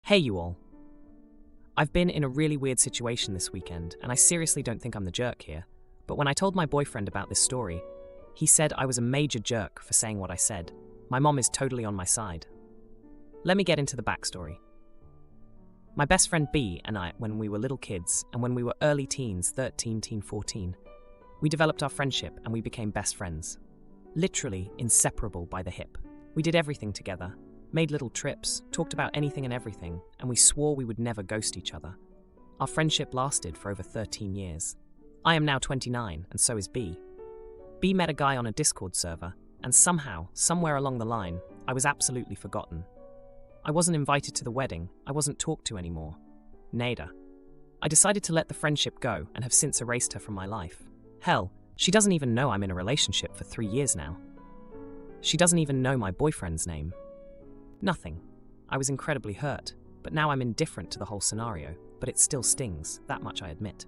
Hey you all. I've been in a really weird situation this weekend, and I seriously don't think I'm the jerk here, but when I told my boyfriend about this story, he said I was a major jerk for saying what I said. My mom is totally on my side. Let me get into the backstory. My best friend B and I, when we were little kids, and when we were early teens, 14, we developed our friendship and we became best friends. Literally inseparable by the hip. We did everything together. Made little trips, talked about anything and everything, and we swore we would never ghost each other. Our friendship lasted for over 13 years. I am now 29, and so is B. B met a guy on a Discord server, and somehow, somewhere along the line, I was absolutely forgotten. I wasn't invited to the wedding, I wasn't talked to anymore. Nada. I decided to let the friendship go and have since erased her from my life. Hell, she doesn't even know I'm in a relationship for 3 years now. She doesn't even know my boyfriend's name. Nothing. I was incredibly hurt, but now I'm indifferent to the whole scenario, but it still stings, that much I admit.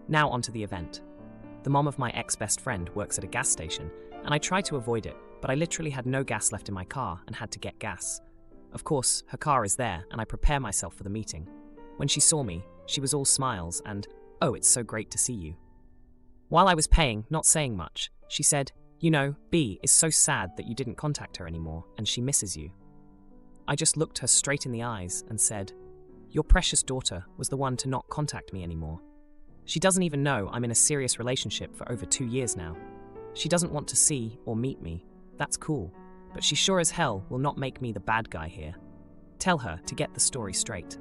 Now onto the event. The mom of my ex-best friend works at a gas station, and I tried to avoid it, but I literally had no gas left in my car and had to get gas. Of course, her car is there, and I prepare myself for the meeting. When she saw me, she was all smiles and, "Oh, it's so great to see you." While I was paying, not saying much, she said, "You know, B is so sad that you didn't contact her anymore, and she misses you." I just looked her straight in the eyes and said, "Your precious daughter was the one to not contact me anymore. She doesn't even know I'm in a serious relationship for over 2 years now. She doesn't want to see or meet me. That's cool, but she sure as hell will not make me the bad guy here. Tell her to get the story straight."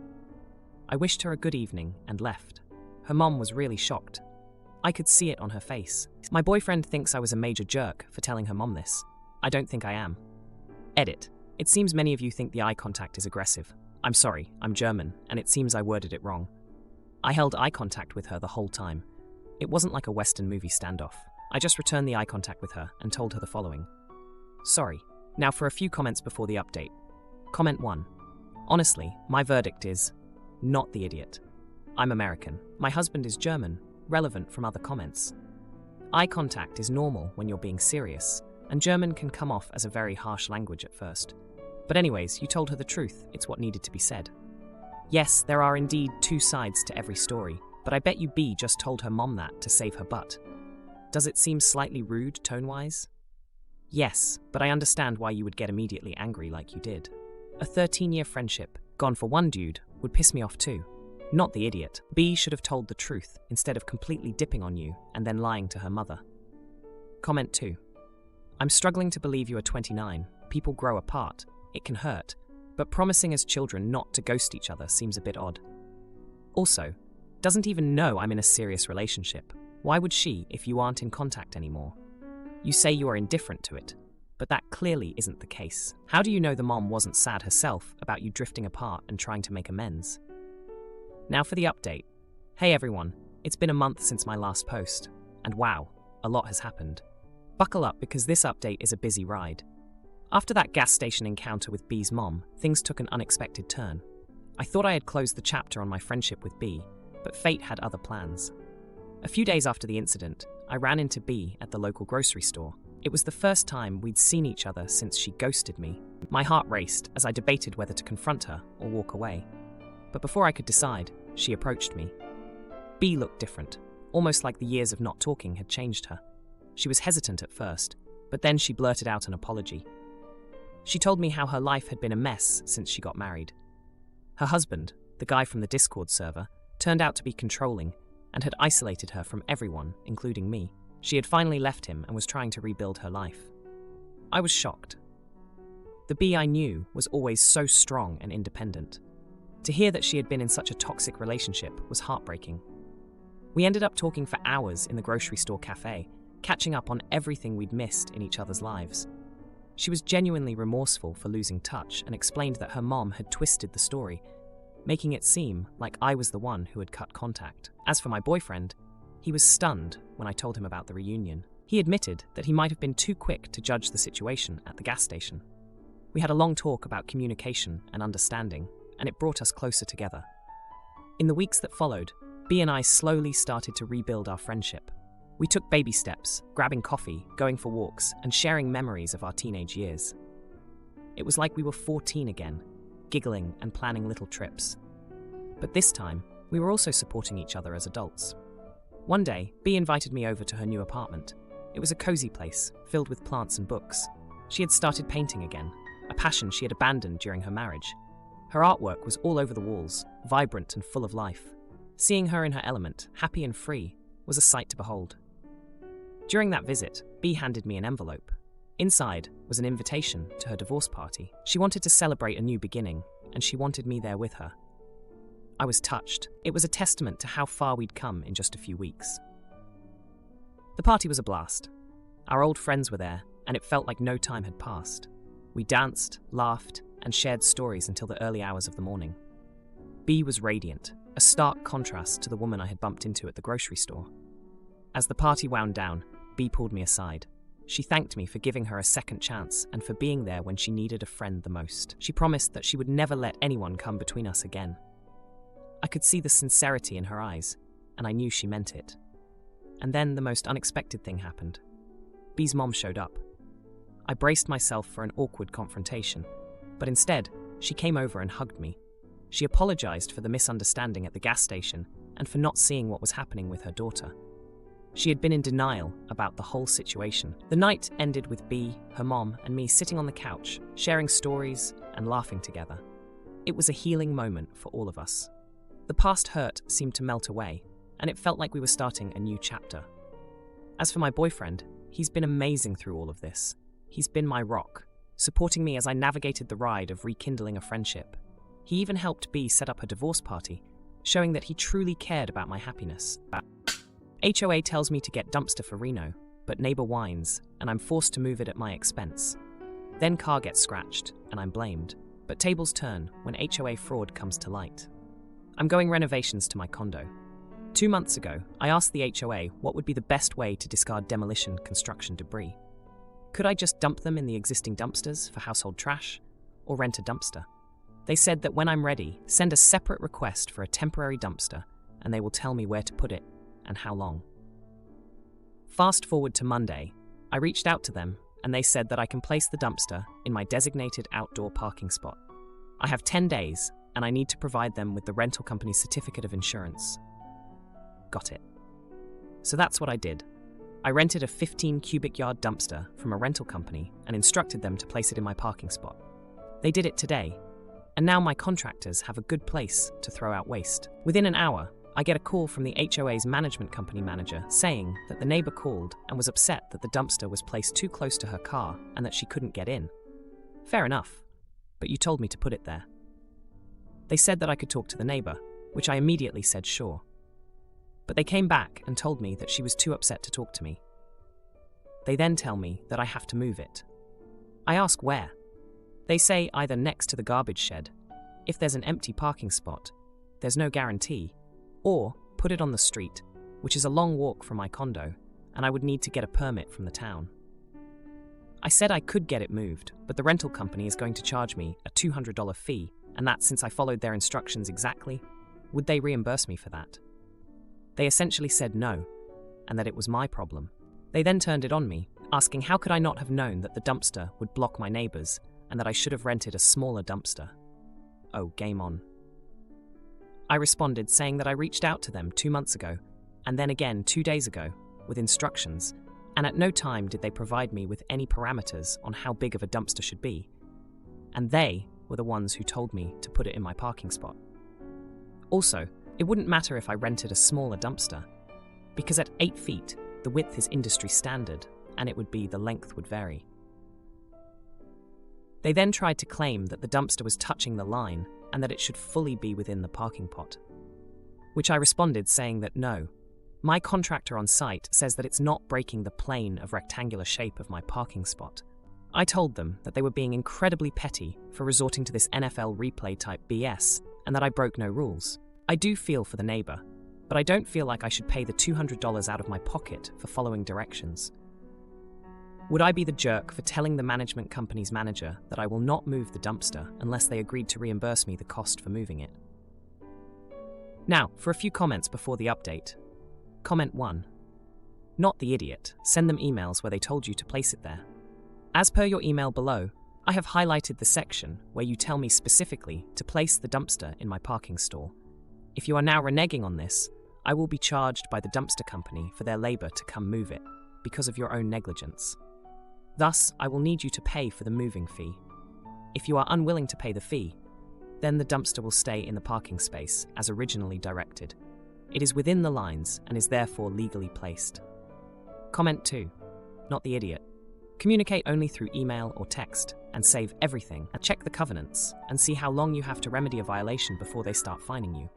I wished her a good evening and left. Her mom was really shocked. I could see it on her face. My boyfriend thinks I was a major jerk for telling her mom this. I don't think I am. Edit. It seems many of you think the eye contact is aggressive. I'm sorry, I'm German, and it seems I worded it wrong. I held eye contact with her the whole time. It wasn't like a Western movie standoff. I just returned the eye contact with her and told her the following. Sorry. Now for a few comments before the update. Comment 1. Honestly, my verdict is, not the idiot. I'm American. My husband is German, relevant from other comments. Eye contact is normal when you're being serious, and German can come off as a very harsh language at first. But anyways, you told her the truth, it's what needed to be said. Yes, there are indeed 2 sides to every story, but I bet you B just told her mom that to save her butt. Does it seem slightly rude tone-wise? Yes, but I understand why you would get immediately angry like you did. A 13-year friendship, gone for one dude, would piss me off too. Not the idiot. B should have told the truth instead of completely dipping on you and then lying to her mother. Comment 2. I'm struggling to believe you are 29. People grow apart. It can hurt. But promising as children not to ghost each other seems a bit odd. Also, doesn't even know I'm in a serious relationship. Why would she if you aren't in contact anymore? You say you are indifferent to it, but that clearly isn't the case. How do you know the mom wasn't sad herself about you drifting apart and trying to make amends? Now for the update. Hey everyone, it's been a month since my last post, and wow, a lot has happened. Buckle up because this update is a busy ride. After that gas station encounter with B's mom, things took an unexpected turn. I thought I had closed the chapter on my friendship with B, but fate had other plans. A few days after the incident, I ran into B at the local grocery store. It was the first time we'd seen each other since she ghosted me. My heart raced as I debated whether to confront her or walk away. But before I could decide, she approached me. B looked different, almost like the years of not talking had changed her. She was hesitant at first, but then she blurted out an apology. She told me how her life had been a mess since she got married. Her husband, the guy from the Discord server, turned out to be controlling and had isolated her from everyone, including me. She had finally left him and was trying to rebuild her life. I was shocked. The B I knew was always so strong and independent. To hear that she had been in such a toxic relationship was heartbreaking. We ended up talking for hours in the grocery store cafe, catching up on everything we'd missed in each other's lives. She was genuinely remorseful for losing touch and explained that her mom had twisted the story, making it seem like I was the one who had cut contact. As for my boyfriend, he was stunned when I told him about the reunion. He admitted that he might have been too quick to judge the situation at the gas station. We had a long talk about communication and understanding, and it brought us closer together. In the weeks that followed, B and I slowly started to rebuild our friendship. We took baby steps, grabbing coffee, going for walks, and sharing memories of our teenage years. It was like we were 14 again. giggling and planning little trips. But this time, we were also supporting each other as adults. One day, Bea invited me over to her new apartment. It was a cozy place, filled with plants and books. She had started painting again, a passion she had abandoned during her marriage. Her artwork was all over the walls, vibrant and full of life. Seeing her in her element, happy and free, was a sight to behold. During that visit, Bea handed me an envelope. Inside was an invitation to her divorce party. She wanted to celebrate a new beginning, and she wanted me there with her. I was touched. It was a testament to how far we'd come in just a few weeks. The party was a blast. Our old friends were there, and it felt like no time had passed. We danced, laughed, and shared stories until the early hours of the morning. Bea was radiant, a stark contrast to the woman I had bumped into at the grocery store. As the party wound down, Bea pulled me aside. She thanked me for giving her a second chance and for being there when she needed a friend the most. She promised that she would never let anyone come between us again. I could see the sincerity in her eyes, and I knew she meant it. And then the most unexpected thing happened. Bea's mom showed up. I braced myself for an awkward confrontation, but instead, she came over and hugged me. She apologized for the misunderstanding at the gas station and for not seeing what was happening with her daughter. She had been in denial about the whole situation. The night ended with Bea, her mom, and me sitting on the couch, sharing stories and laughing together. It was a healing moment for all of us. The past hurt seemed to melt away, and it felt like we were starting a new chapter. As for my boyfriend, he's been amazing through all of this. He's been my rock, supporting me as I navigated the ride of rekindling a friendship. He even helped Bea set up her divorce party, showing that he truly cared about my happiness. HOA tells me to get dumpster for Reno, but neighbor whines, and I'm forced to move it at my expense. Then car gets scratched, and I'm blamed. But tables turn when HOA fraud comes to light. I'm going renovations to my condo. 2 months ago, I asked the HOA what would be the best way to discard demolition construction debris. Could I just dump them in the existing dumpsters for household trash, or rent a dumpster? They said that when I'm ready, send a separate request for a temporary dumpster, and they will tell me where to put it and how long. Fast forward to Monday, I reached out to them, and they said that I can place the dumpster in my designated outdoor parking spot. I have 10 days, and I need to provide them with the rental company's certificate of insurance. Got it. So that's what I did. I rented a 15 cubic yard dumpster from a rental company and instructed them to place it in my parking spot. They did it today, and now my contractors have a good place to throw out waste. Within an hour, I get a call from the HOA's management company manager saying that the neighbor called and was upset that the dumpster was placed too close to her car and that she couldn't get in. Fair enough, but you told me to put it there. They said that I could talk to the neighbor, which I immediately said sure. But they came back and told me that she was too upset to talk to me. They then tell me that I have to move it. I ask where. They say either next to the garbage shed, if there's an empty parking spot, there's no guarantee, or put it on the street, which is a long walk from my condo, and I would need to get a permit from the town. I said I could get it moved, but the rental company is going to charge me a $200 fee, and that since I followed their instructions exactly, would they reimburse me for that? They essentially said no, and that it was my problem. They then turned it on me, asking how could I not have known that the dumpster would block my neighbors, and that I should have rented a smaller dumpster. Oh, game on. I responded saying that I reached out to them 2 months ago, and then again 2 days ago, with instructions, and at no time did they provide me with any parameters on how big of a dumpster should be. And they were the ones who told me to put it in my parking spot. Also, it wouldn't matter if I rented a smaller dumpster, because at 8 feet, the width is industry standard, and it would be the length would vary. They then tried to claim that the dumpster was touching the line and that it should fully be within the parking pot, which I responded saying that no. My contractor on site says that it's not breaking the plane of rectangular shape of my parking spot. I told them that they were being incredibly petty for resorting to this NFL replay type BS and that I broke no rules. I do feel for the neighbor, but I don't feel like I should pay the $200 out of my pocket for following directions. Would I be the jerk for telling the management company's manager that I will not move the dumpster unless they agreed to reimburse me the cost for moving it? Now, for a few comments before the update. Comment 1. Not the idiot. Send them emails where they told you to place it there. As per your email below, I have highlighted the section where you tell me specifically to place the dumpster in my parking stall. If you are now reneging on this, I will be charged by the dumpster company for their labor to come move it because of your own negligence. Thus, I will need you to pay for the moving fee. If you are unwilling to pay the fee, then the dumpster will stay in the parking space as originally directed. It is within the lines and is therefore legally placed. Comment 2. Not the idiot. Communicate only through email or text and save everything and check the covenants and see how long you have to remedy a violation before they start fining you.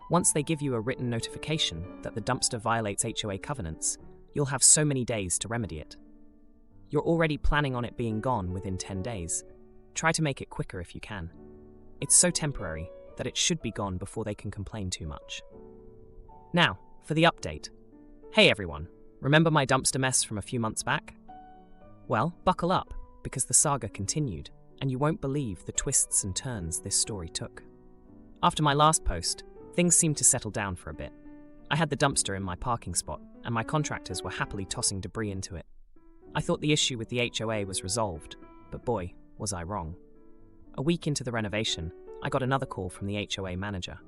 Once they give you a written notification that the dumpster violates HOA covenants, you'll have so many days to remedy it. You're already planning on it being gone within 10 days. Try to make it quicker if you can. It's so temporary that it should be gone before they can complain too much. Now, for the update. Hey everyone, remember my dumpster mess from a few months back? Well, buckle up, because the saga continued, and you won't believe the twists and turns this story took. After my last post, things seemed to settle down for a bit. I had the dumpster in my parking spot, and my contractors were happily tossing debris into it. I thought the issue with the HOA was resolved, but boy, was I wrong. A week into the renovation, I got another call from the HOA manager.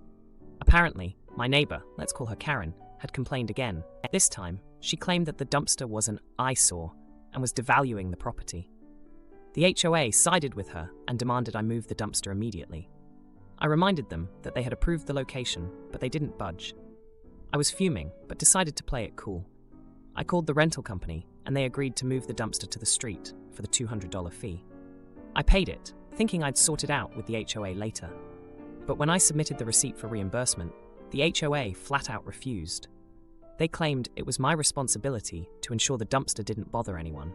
Apparently, my neighbor, let's call her Karen, had complained again. This time, she claimed that the dumpster was an eyesore and was devaluing the property. The HOA sided with her and demanded I move the dumpster immediately. I reminded them that they had approved the location, but they didn't budge. I was fuming, but decided to play it cool. I called the rental company, and they agreed to move the dumpster to the street for the $200 fee. I paid it, thinking I'd sort it out with the HOA later. But when I submitted the receipt for reimbursement, the HOA flat out refused. They claimed it was my responsibility to ensure the dumpster didn't bother anyone.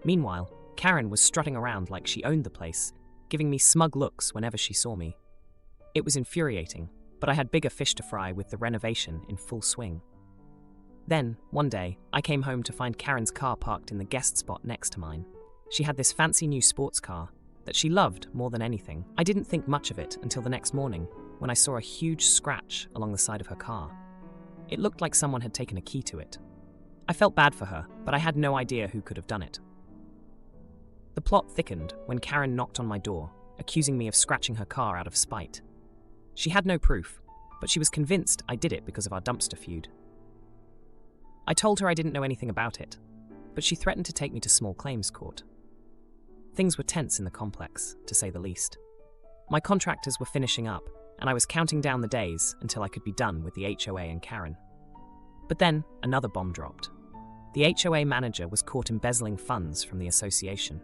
Meanwhile, Karen was strutting around like she owned the place, giving me smug looks whenever she saw me. It was infuriating, but I had bigger fish to fry with the renovation in full swing. Then, one day, I came home to find Karen's car parked in the guest spot next to mine. She had this fancy new sports car that she loved more than anything. I didn't think much of it until the next morning, when I saw a huge scratch along the side of her car. It looked like someone had taken a key to it. I felt bad for her, but I had no idea who could have done it. The plot thickened when Karen knocked on my door, accusing me of scratching her car out of spite. She had no proof, but she was convinced I did it because of our dumpster feud. I told her I didn't know anything about it, but she threatened to take me to small claims court. Things were tense in the complex, to say the least. My contractors were finishing up, and I was counting down the days until I could be done with the HOA and Karen. But then, another bomb dropped. The HOA manager was caught embezzling funds from the association.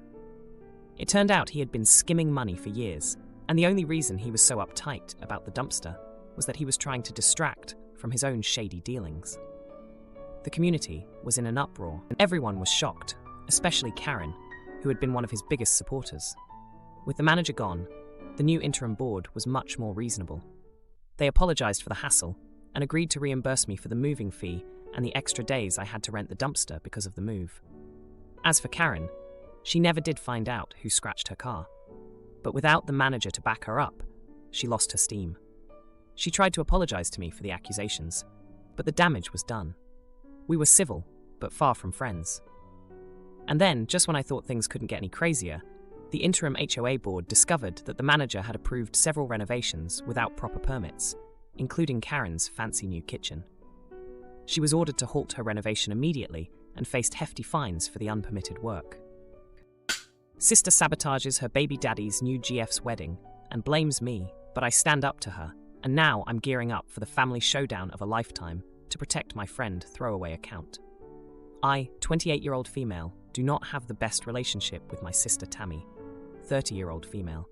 It turned out he had been skimming money for years, and the only reason he was so uptight about the dumpster was that he was trying to distract from his own shady dealings. The community was in an uproar, and everyone was shocked, especially Karen, who had been one of his biggest supporters. With the manager gone, the new interim board was much more reasonable. They apologized for the hassle and agreed to reimburse me for the moving fee and the extra days I had to rent the dumpster because of the move. As for Karen, she never did find out who scratched her car. But without the manager to back her up, she lost her steam. She tried to apologize to me for the accusations, but the damage was done. We were civil, but far from friends. And then, just when I thought things couldn't get any crazier, the interim HOA board discovered that the manager had approved several renovations without proper permits, including Karen's fancy new kitchen. She was ordered to halt her renovation immediately and faced hefty fines for the unpermitted work. Sister sabotages her baby daddy's new GF's wedding and blames me, but I stand up to her, and now I'm gearing up for the family showdown of a lifetime to protect my friend throwaway account. I, 28-year-old female, do not have the best relationship with my sister Tammy, 30-year-old female.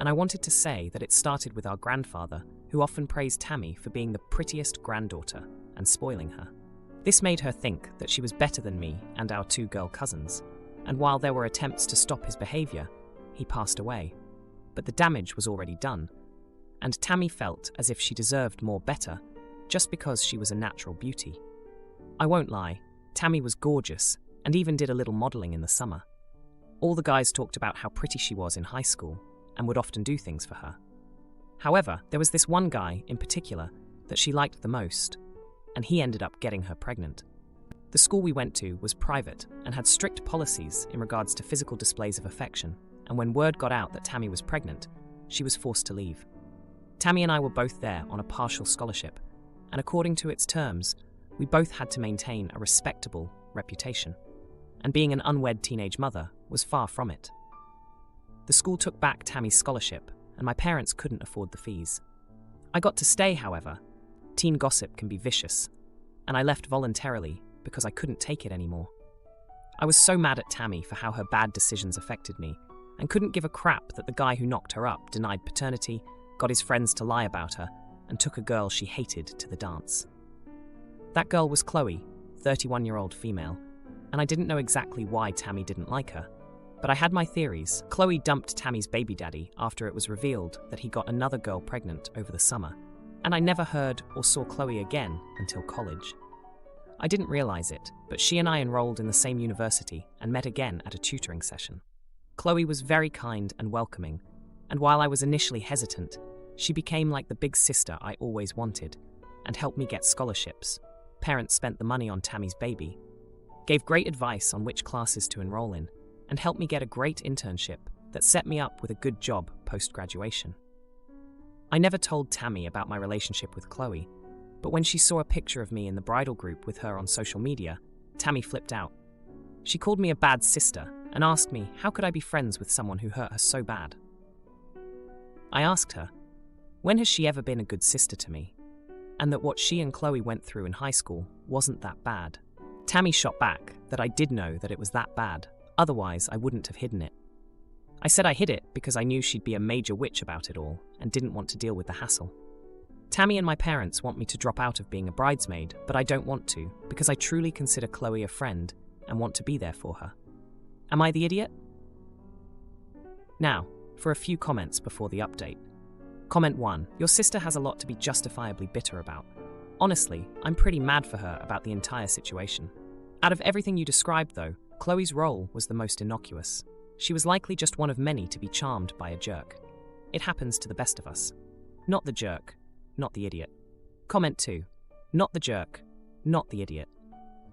And I wanted to say that it started with our grandfather, who often praised Tammy for being the prettiest granddaughter and spoiling her. This made her think that she was better than me and our two girl cousins, and while there were attempts to stop his behavior, he passed away. But the damage was already done, and Tammy felt as if she deserved more better just because she was a natural beauty. I won't lie, Tammy was gorgeous and even did a little modeling in the summer. All the guys talked about how pretty she was in high school and would often do things for her. However, there was this one guy in particular that she liked the most, and he ended up getting her pregnant. The school we went to was private and had strict policies in regards to physical displays of affection, and when word got out that Tammy was pregnant, she was forced to leave. Tammy and I were both there on a partial scholarship, and according to its terms, we both had to maintain a respectable reputation, and being an unwed teenage mother was far from it. The school took back Tammy's scholarship, and my parents couldn't afford the fees. I got to stay, however. Teen gossip can be vicious, and I left voluntarily because I couldn't take it anymore. I was so mad at Tammy for how her bad decisions affected me, and couldn't give a crap that the guy who knocked her up denied paternity, got his friends to lie about her, and took a girl she hated to the dance. That girl was Chloe, 31-year-old female, and I didn't know exactly why Tammy didn't like her. But I had my theories. Chloe dumped Tammy's baby daddy after it was revealed that he got another girl pregnant over the summer, and I never heard or saw Chloe again until college. I didn't realize it, but she and I enrolled in the same university and met again at a tutoring session. Chloe was very kind and welcoming, and while I was initially hesitant, she became like the big sister I always wanted and helped me get scholarships. Parents spent the money on Tammy's baby, gave great advice on which classes to enroll in, and helped me get a great internship that set me up with a good job post-graduation. I never told Tammy about my relationship with Chloe, but when she saw a picture of me in the bridal group with her on social media, Tammy flipped out. She called me a bad sister and asked me how could I be friends with someone who hurt her so bad. I asked her, when has she ever been a good sister to me? And that what she and Chloe went through in high school wasn't that bad. Tammy shot back that I did know that it was that bad. Otherwise, I wouldn't have hidden it. I said I hid it because I knew she'd be a major witch about it all and didn't want to deal with the hassle. Tammy and my parents want me to drop out of being a bridesmaid, but I don't want to because I truly consider Chloe a friend and want to be there for her. Am I the idiot? Now, for a few comments before the update. Comment 1. Your sister has a lot to be justifiably bitter about. Honestly, I'm pretty mad for her about the entire situation. Out of everything you described, though, Chloe's role was the most innocuous. She was likely just one of many to be charmed by a jerk. It happens to the best of us. Not the jerk, not the idiot. Comment 2. Not the jerk, not the idiot.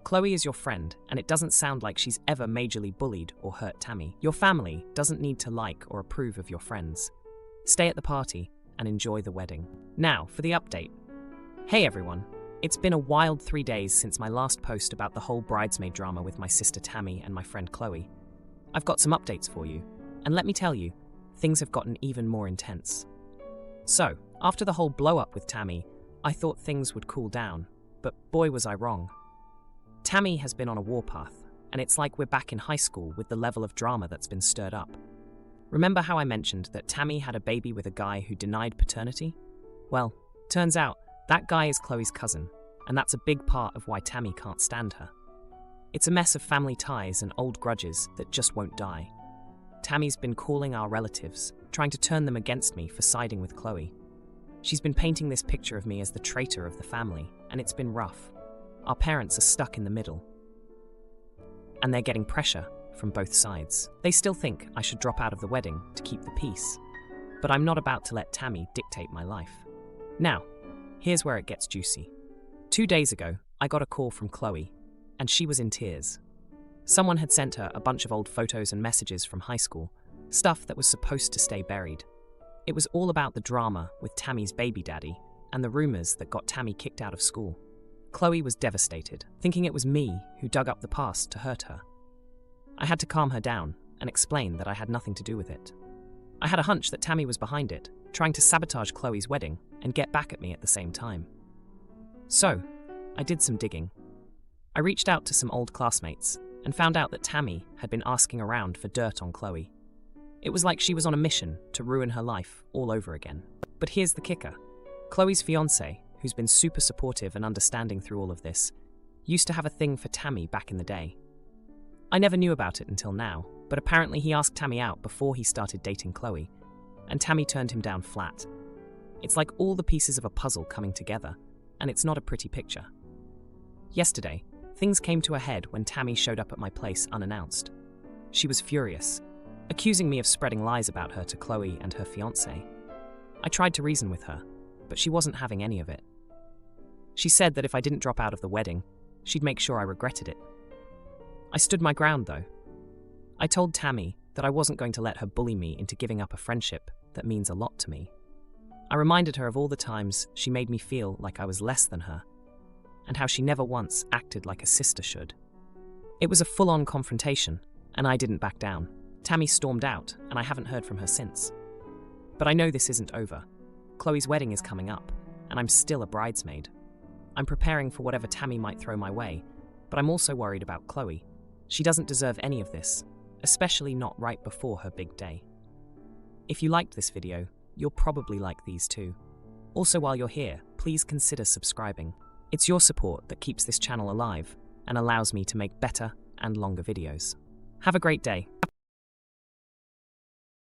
Chloe is your friend, and it doesn't sound like she's ever majorly bullied or hurt Tammy. Your family doesn't need to like or approve of your friends. Stay at the party and enjoy the wedding. Now, for the update. Hey everyone. It's been a wild 3 days since my last post about the whole bridesmaid drama with my sister Tammy and my friend Chloe. I've got some updates for you, and let me tell you, things have gotten even more intense. So, after the whole blow-up with Tammy, I thought things would cool down, but boy was I wrong. Tammy has been on a warpath, and it's like we're back in high school with the level of drama that's been stirred up. Remember how I mentioned that Tammy had a baby with a guy who denied paternity? Well, turns out that guy is Chloe's cousin, and that's a big part of why Tammy can't stand her. It's a mess of family ties and old grudges that just won't die. Tammy's been calling our relatives, trying to turn them against me for siding with Chloe. She's been painting this picture of me as the traitor of the family, and it's been rough. Our parents are stuck in the middle, and they're getting pressure from both sides. They still think I should drop out of the wedding to keep the peace, but I'm not about to let Tammy dictate my life. Now, here's where it gets juicy. 2 days ago, I got a call from Chloe, and she was in tears. Someone had sent her a bunch of old photos and messages from high school, stuff that was supposed to stay buried. It was all about the drama with Tammy's baby daddy and the rumors that got Tammy kicked out of school. Chloe was devastated, thinking it was me who dug up the past to hurt her. I had to calm her down and explain that I had nothing to do with it. I had a hunch that Tammy was behind it, trying to sabotage Chloe's wedding and get back at me at the same time. So, I did some digging. I reached out to some old classmates and found out that Tammy had been asking around for dirt on Chloe. It was like she was on a mission to ruin her life all over again. But here's the kicker. Chloe's fiancé, who's been super supportive and understanding through all of this, used to have a thing for Tammy back in the day. I never knew about it until now, but apparently he asked Tammy out before he started dating Chloe, and Tammy turned him down flat. It's like all the pieces of a puzzle coming together, and it's not a pretty picture. Yesterday, things came to a head when Tammy showed up at my place unannounced. She was furious, accusing me of spreading lies about her to Chloe and her fiancé. I tried to reason with her, but she wasn't having any of it. She said that if I didn't drop out of the wedding, she'd make sure I regretted it. I stood my ground, though. I told Tammy that I wasn't going to let her bully me into giving up a friendship that means a lot to me. I reminded her of all the times she made me feel like I was less than her, and how she never once acted like a sister should. It was a full-on confrontation, and I didn't back down. Tammy stormed out, and I haven't heard from her since. But I know this isn't over. Chloe's wedding is coming up, and I'm still a bridesmaid. I'm preparing for whatever Tammy might throw my way, but I'm also worried about Chloe. She doesn't deserve any of this, especially not right before her big day. If you liked this video, you'll probably like these too. Also, while you're here, please consider subscribing. It's your support that keeps this channel alive and allows me to make better and longer videos. Have a great day.